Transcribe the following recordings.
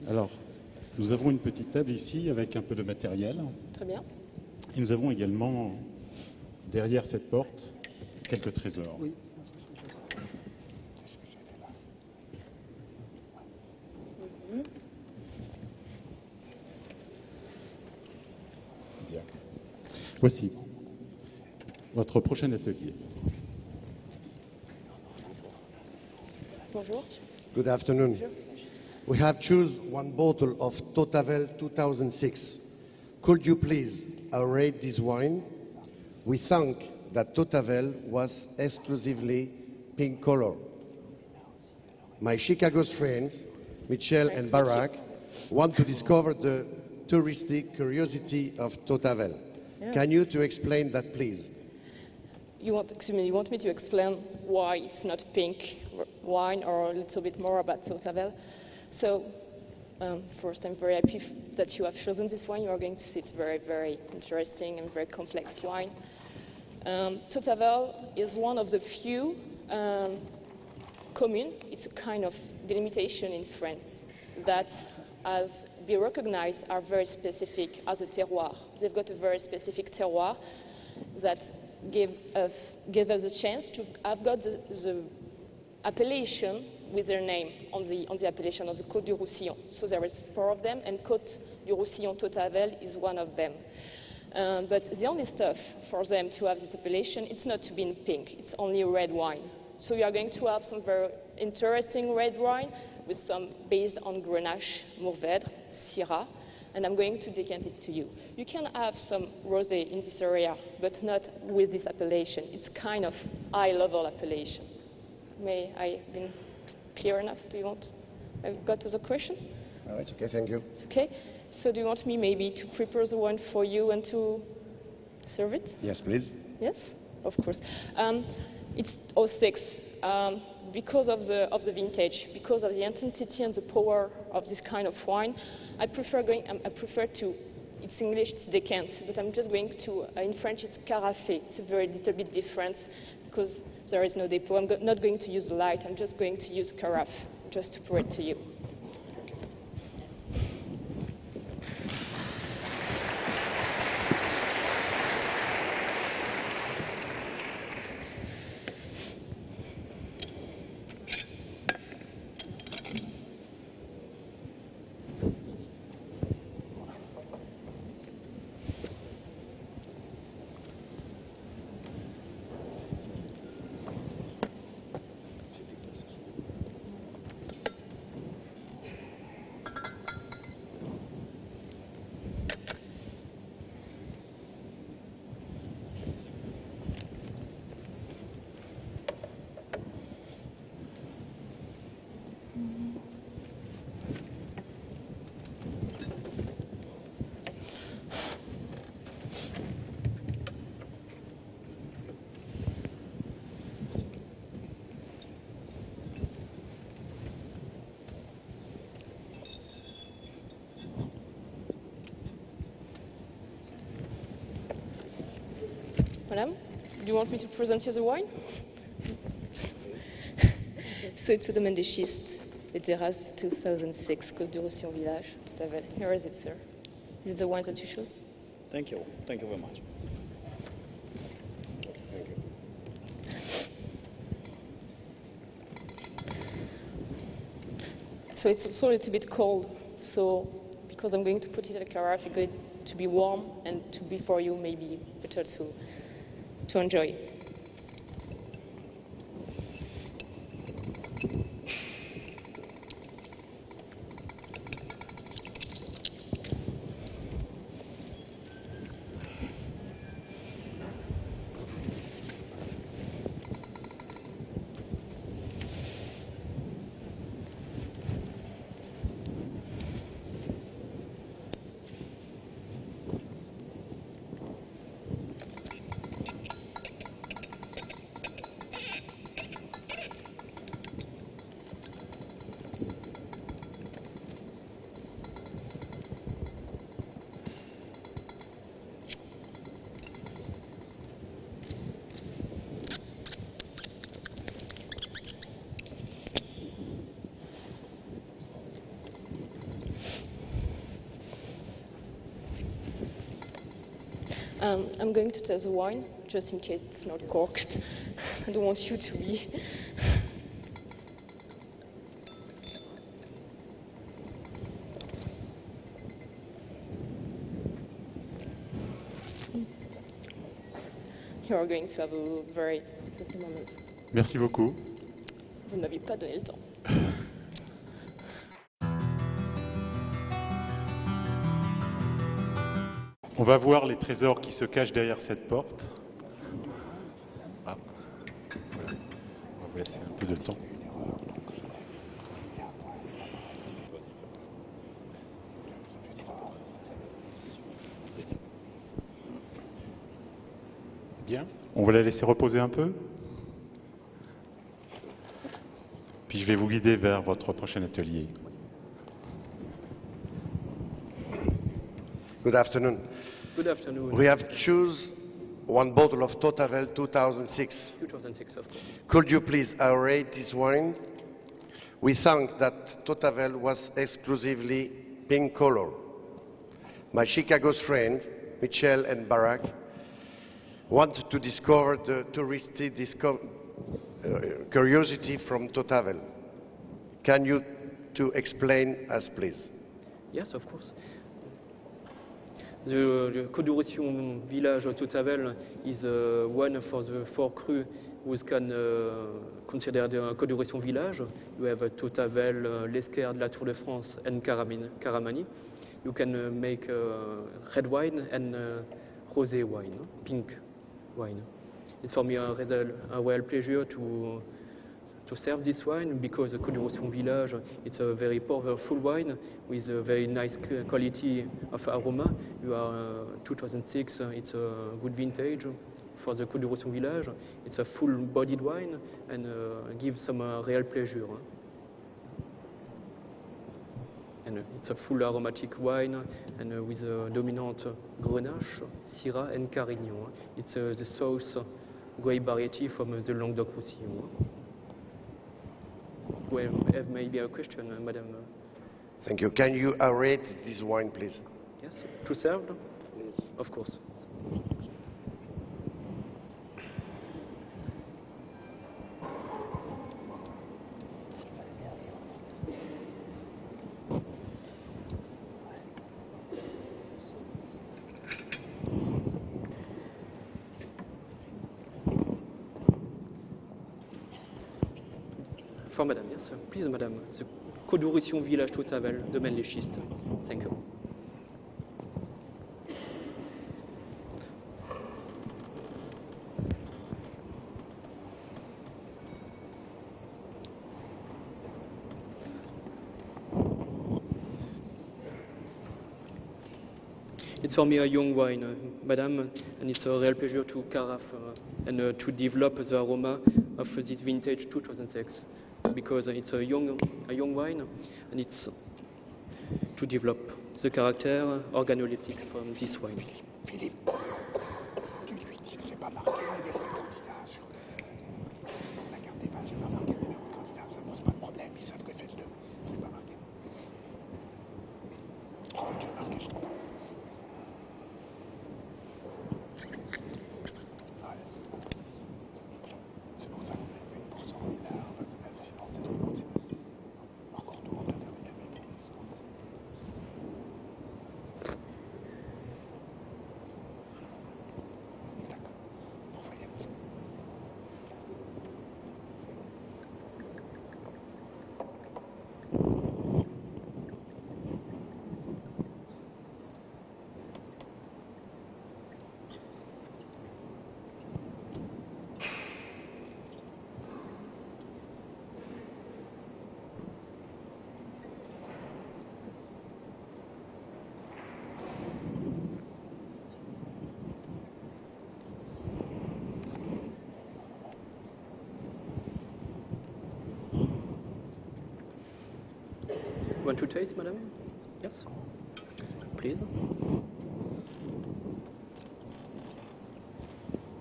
Alors, nous avons une petite table ici avec un peu de matériel. Très bien. Et nous avons également, derrière cette porte, quelques trésors. Oui. Bien. Voici votre prochain atelier. Bonjour. Good afternoon. We have choose one bottle of Totavel 2006. Could you please rate this wine? We think that Totavel was exclusively pink color. My Chicago's friends, Michel and Barack, want to discover the touristic curiosity of Totavel. Yeah. Can you to explain that, please? You want me to explain why it's not pink wine or a little bit more about Totavel? So, first, I'm very happy that you have chosen this wine. You are going to see it's very, very interesting and very complex wine. Totavel is one of the few communes. It's a kind of delimitation in France that has been recognized are very specific as a terroir. They've got a very specific terroir that gave us a chance to have got the appellation with their name on the appellation of the Côte du Roussillon. So there is 4 of them, and Côte du Roussillon Totavel is one of them. But the only stuff for them to have this appellation, it's not to be in pink, it's only red wine. So we are going to have some very interesting red wine with some based on Grenache, Mourvèdre, Syrah, and I'm going to decant it to you. You can have some rosé in this area, but not with this appellation. It's kind of high-level appellation. May I have been clear enough? Do you want? I've got the question? Oh, it's okay, thank you. It's okay. So do you want me maybe to prepare the wine for you and to serve it? Yes, please. Yes, of course. It's 06. Because of the vintage, because of the intensity and the power of this kind of wine, I prefer to, it's English, it's decant, but I'm just going to, in French it's carafé. It's a very little bit different because there is no depot. I'm not going to use the light, I'm just going to use carafe, just to pour it to you. Madame, do you want me to present you the wine? So it's a domaine de schiste, Les Terrasses 2006, Côte du Roussillon Village, Totavel. Here is it, sir. Is it the wine that you chose? Thank you. Thank you very much. Thank you. So it's also a little bit cold. So because I'm going to put it in a carafe, it's going to be warm and to be for you maybe better to enjoy. I'm going to test the wine, just in case it's not corked. I don't want you to be... You are going to have a very... Just a moment. Merci beaucoup. Vous ne m'avez pas donné le temps. On va voir les trésors qui se cachent derrière cette porte. Ah. Voilà. On va vous laisser un peu de temps. Bien. On va la laisser reposer un peu. Puis je vais vous guider vers votre prochain atelier. Good afternoon. Good afternoon. We have choose one bottle of Totavel 2006. 2006, of course. Could you please rate this wine? We think that Totavel was exclusively pink color. My Chicago's friend, Michelle and Barack, want to discover the touristy curiosity from Totavel. Can you to explain us, please? Yes, of course. The Coduration village Totavel is one for the four cru who can consider the Coduration village. You have Totavel, l'Esquer de la Tour de France, and Caramani. You can make red wine and rosé wine, pink wine. It's for me a real pleasure to serve this wine because the Coduration village, it's a very powerful wine with a very nice quality of aroma. You are 2006, it's a good vintage for the Coduration village. It's a full-bodied wine and gives some real pleasure. And it's a full aromatic wine and with a dominant Grenache, Syrah and Carignan. It's the sauce grape variety from the Languedoc-Roussillon. We have maybe a question, Madam. Thank you. Can you rate this wine, please? Yes, to serve? Please. Of course. For Madame, yes, please, Madame. The Coduration village Totavel, domaine les Schistes. Thank you. It's for me a young wine, Madame, and it's a real pleasure to carafe and to develop the aroma of this vintage 2006, because it's a young wine, and it's to develop the character organoleptic from this wine. Philippe, tu lui dis que j'ai pas marqué le numéro de candidat sur la carte des vins, j'ai pas marqué le numéro de candidat, ça pose pas de problème, ils savent que c'est le 2, je l'ai pas marqué. Oh, tu l'as marqué, je crois. C'est pour ça qu'on a fait 1% mineur, parce que sinon c'est trop. Encore tout le monde donne rien, mais bon. D'accord. Bon, voyez. Want to taste, Madame? Yes. Please.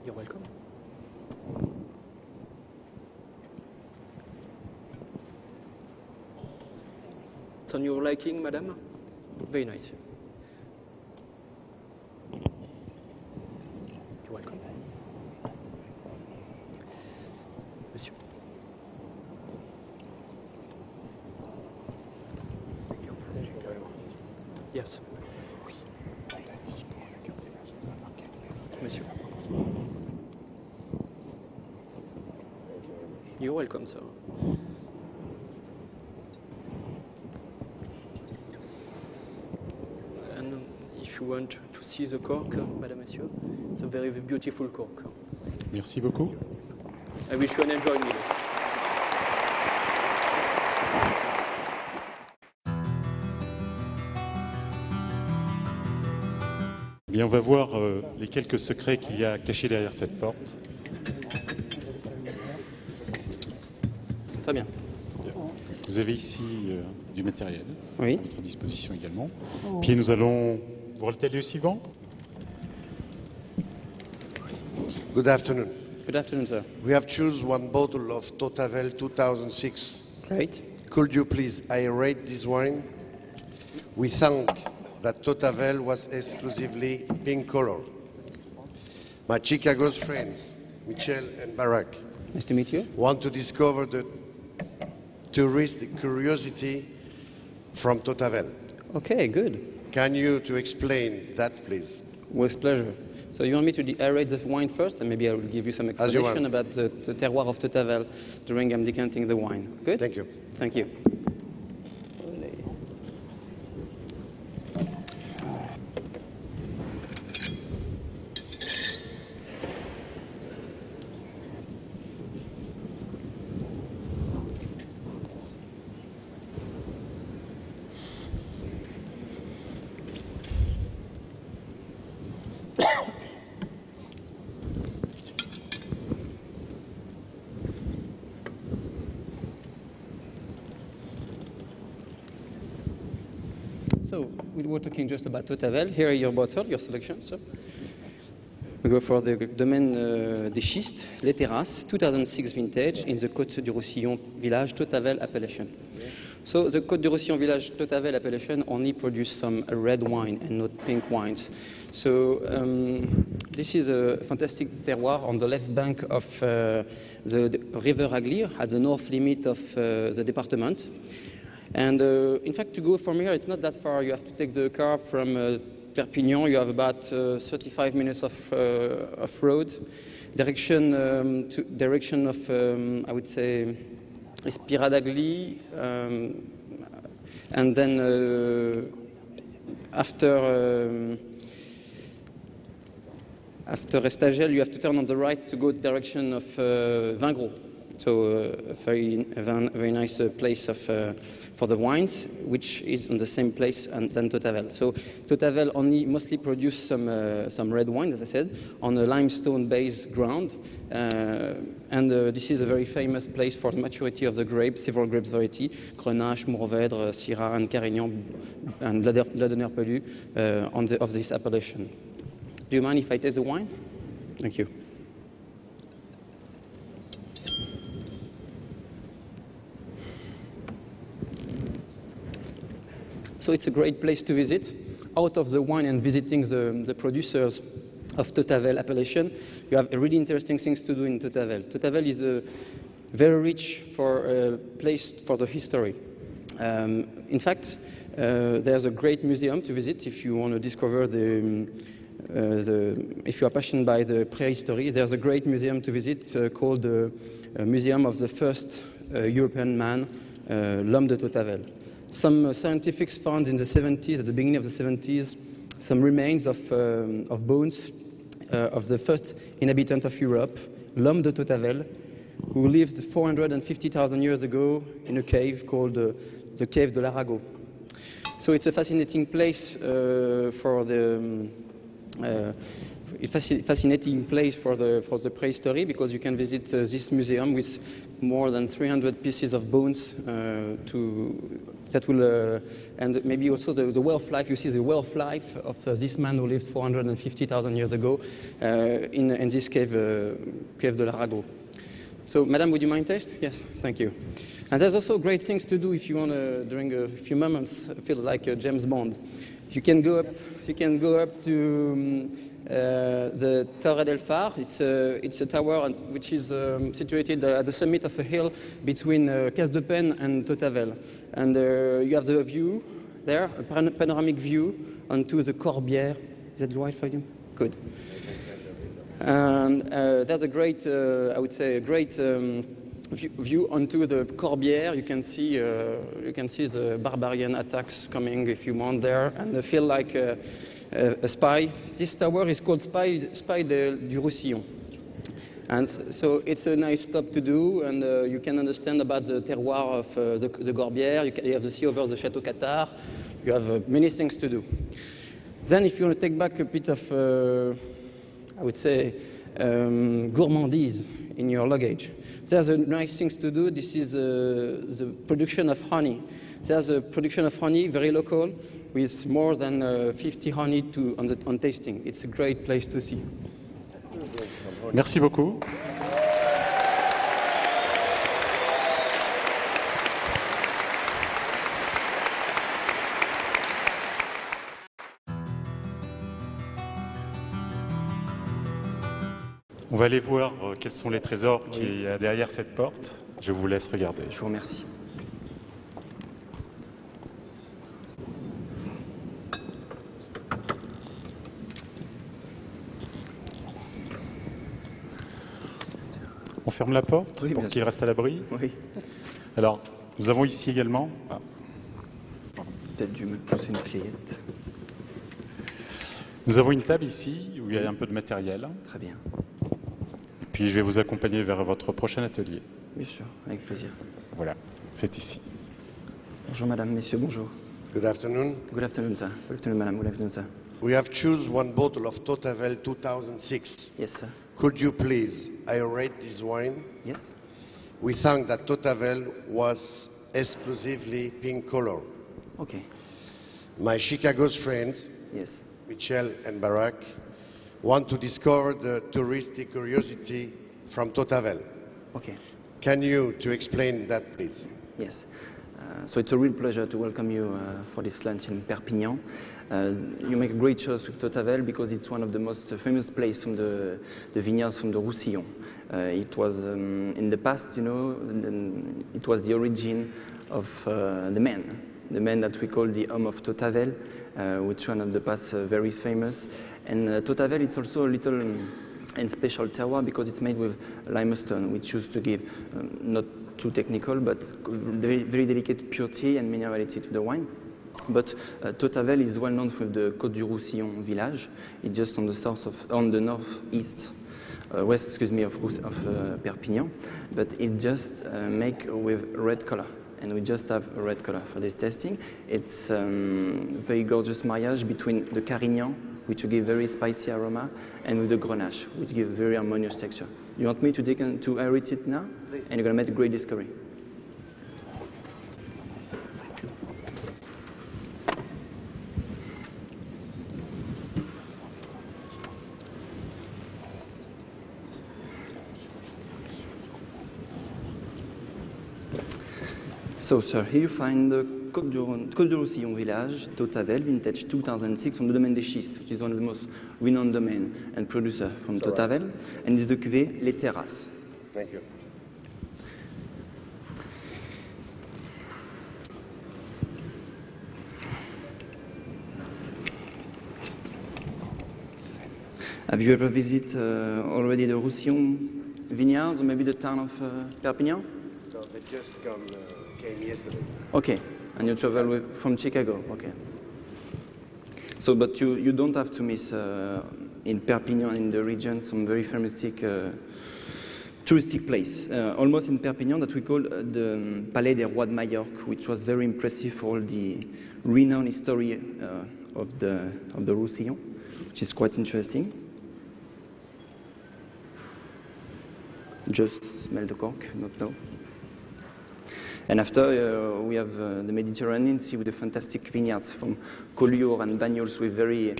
You're welcome. It's on your liking, Madame? Very nice. Yes. Monsieur. You're welcome, sir. And if you want to see the cork, Madame, Monsieur, it's a very beautiful cork. Merci beaucoup. I wish you an enjoying meal. Bien, on va voir les quelques secrets qu'il y a cachés derrière cette porte. Très bien. Vous avez ici du matériel Oui. à votre disposition également. Puis nous allons voir l'atelier suivant. Good afternoon. Good afternoon, sir. We have chosen one bottle of Totavel 2006. Great. Could you please aerate this wine? We think that Totavel was exclusively pink color. My Chicago's friends, Michel and Barack, Nice to meet you. want to discover the touristic curiosity from Totavel. Okay, good. Can you to explain that, please? With pleasure. So you want me to aerate the wine first, and maybe I will give you some As you explanation want. about the terroir of Totavel during I'm decanting the wine. Good? Thank you. Thank you. So we were talking just about Totavel. Here are your bottle, your selection. So we go for the domaine des Schistes, Les Terrasses, 2006 vintage in the Côte du Roussillon village Totavel appellation. So the Côte du Roussillon village Totavel appellation only produce some red wine and not pink wines. So this is a fantastic terroir on the left bank of the river Aglir at the north limit of the department. And in fact, to go from here, it's not that far. You have to take the car from Perpignan. You have about 35 minutes of road. Direction of, I would say, Espiradagli. And then after Estagel, you have to turn on the right to go direction of Vingros. So a very nice place for the wines, which is on the same place than Totavel. So Totavel only mostly produce some red wine, as I said, on a limestone-based ground. And this is a very famous place for the maturity of the grapes, several grapes variety, Grenache, Mourvèdre, Syrah, and Carignan, and Ladonneur Pelu of this appellation. Do you mind if I taste the wine? Thank you. So it's a great place to visit. Out of the wine and visiting the producers of Totavel appellation, you have really interesting things to do in Totavel. Totavel is very rich for place for the history. In fact, there's a great museum to visit if you want to discover if you are passionate by the prehistory. There's a great museum to visit called the Museum of the First European Man, L'Homme de Totavel. Some scientists found in the 70s, at the beginning of the 70s, some remains of bones of the first inhabitant of Europe, L'Homme de Totavel, who lived 450,000 years ago in a cave called the Cave de l'Arago. So it's a fascinating place fascinating place for the prehistory, because you can visit this museum with more than 300 pieces of bones and maybe also the way of life. You see the way of life of this man who lived 450,000 years ago in this cave de l'Arago. So, Madame, would you mind taste? Yes, thank you. And there's also great things to do if you want to, during a few moments, feel like James Bond. You can go up to the Torre del Far. It's a tower which is situated at the summit of a hill between Cas de Pen and Totavel. And you have the view there, a panoramic view onto the Corbière. Is that right for you? Good. And there's a great, I would say, a great view onto the Corbière. You can see the barbarian attacks coming if you want there, and feel like a spy. This tower is called Spy du Roussillon. And so it's a nice stop to do, and you can understand about the terroir of the Corbière. You have the sea over the Château Cathar. You have many things to do. Then if you want to take back a bit of, I would say, gourmandise in your luggage, there's a nice things to do. This is the production of honey. There's a production of honey, very local, with more than 50 honey on tasting. It's a great place to see. Merci beaucoup. On va aller voir quels sont les trésors qu'il y a derrière cette porte. Je vous laisse regarder. Je vous remercie. On ferme la porte Oui, pour qu'il reste à l'abri. Oui. Alors, nous avons ici également... Peut-être dû me pousser une clayette. Nous avons une table ici où il y a un peu de matériel. Très bien. Et puis je vais vous accompagner vers votre prochain atelier. Bien sûr, avec plaisir. Voilà, c'est ici. Bonjour madame, messieurs, bonjour. Good afternoon. Good afternoon, sir. Good afternoon, madame. Good afternoon, sir. We have choose one bottle of Totavel 2006. Yes, sir. Could you please irate this wine? Yes. We think that Totavel was exclusively pink color. Okay. My Chicago's friends, Yes. Michel and Barack, want to discover the touristic curiosity from Totavel. Okay. Can you to explain that, please? Yes. So it's a real pleasure to welcome you for this lunch in Perpignan. You make a great choice with Totavel because it's one of the most famous places from the vineyards from the Roussillon. It was, in the past, you know, it was the origin of the man that we call the home of Totavel, which one of the past very famous. And Totavel, it's also a little and special terroir because it's made with limestone, which used to give not too technical, but very, very delicate purity and minerality to the wine. But Totavel is well known for the Côte du Roussillon village. It's just on the northeast, west, of Perpignan. But it just make with red color. And we just have a red color for this tasting. It's very gorgeous mariage between the Carignan, which will give very spicy aroma, and with the Grenache, which give very harmonious texture. You want me to aerate it now? And you're going to make a great discovery. So, sir, here you find the Côte du Roussillon village, Totavel, vintage 2006, from the domaine des Schistes, which is one of the most renowned domain and producer from Totavel, and it's the cuvée Les Terrasses. Thank you. Have you ever visited already the Roussillon vineyards, or maybe the town of Perpignan? So they just came yesterday. Okay, and you travel from Chicago, okay. So, but you don't have to miss in Perpignan, in the region, some very famous touristic place, almost in Perpignan, that we call the Palais des Rois de Majorque, which was very impressive for all the renowned history of the Roussillon, which is quite interesting. Just smell the cork, not know. And after, we have the Mediterranean Sea with the fantastic vineyards from Collioure and Banyuls with very...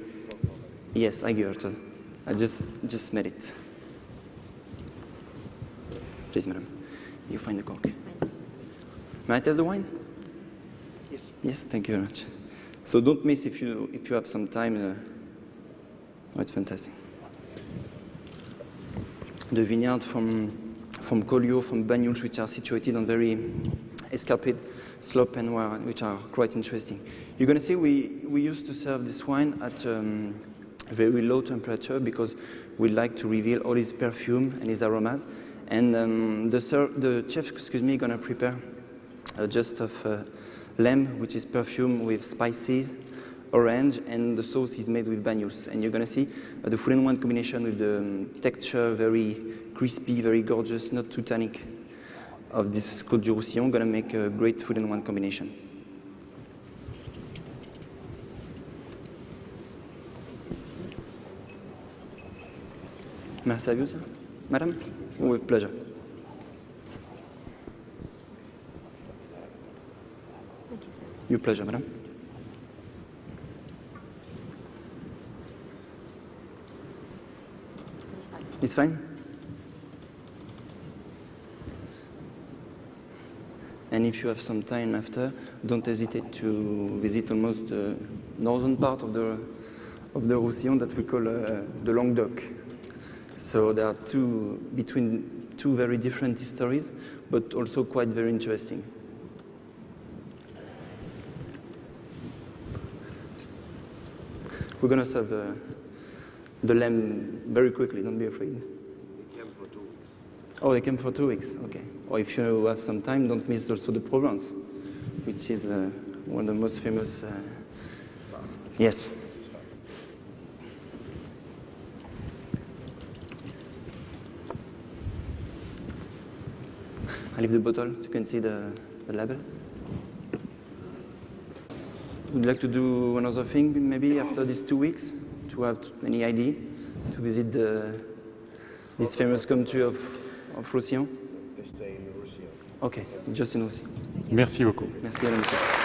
Yes, I heard. I just smell it. Please, madam, you find the cork. May I taste the wine? Yes. Yes, thank you very much. So don't miss if you have some time. Oh, it's fantastic. The vineyard from Collioure, from Banyuls, which are situated on very escarped slope and which are quite interesting. You're going to see we used to serve this wine at very low temperature because we like to reveal all his perfume and his aromas. And the chef, going to prepare a just of lamb, which is perfumed with spices, orange, and the sauce is made with banyuls. And you're going to see the full-in-one combination with the texture, very crispy, very gorgeous, not too tannic, of this Côte du Roussillon, going to make a great full-in-one combination. May I serve you, sir? Madam? With pleasure. Thank you, sir. Your pleasure, madam. It's fine? And if you have some time after, don't hesitate to visit almost the northern part of the Roussillon that we call the Languedoc. So there are between two very different histories, but also quite very interesting. We're going to serve the lamb very quickly, don't be afraid. They came for 2 weeks. Oh, they came for 2 weeks, okay. Or if you have some time, don't miss also the Provence, which is one of the most famous. Yes. I leave the bottle, you can see the label. Would you like to do another thing, maybe after these 2 weeks, to have any idea, to visit this famous country of Roussillon? They stay in Roussillon. Okay, just in Roussillon. Merci beaucoup. Merci à la monsieur.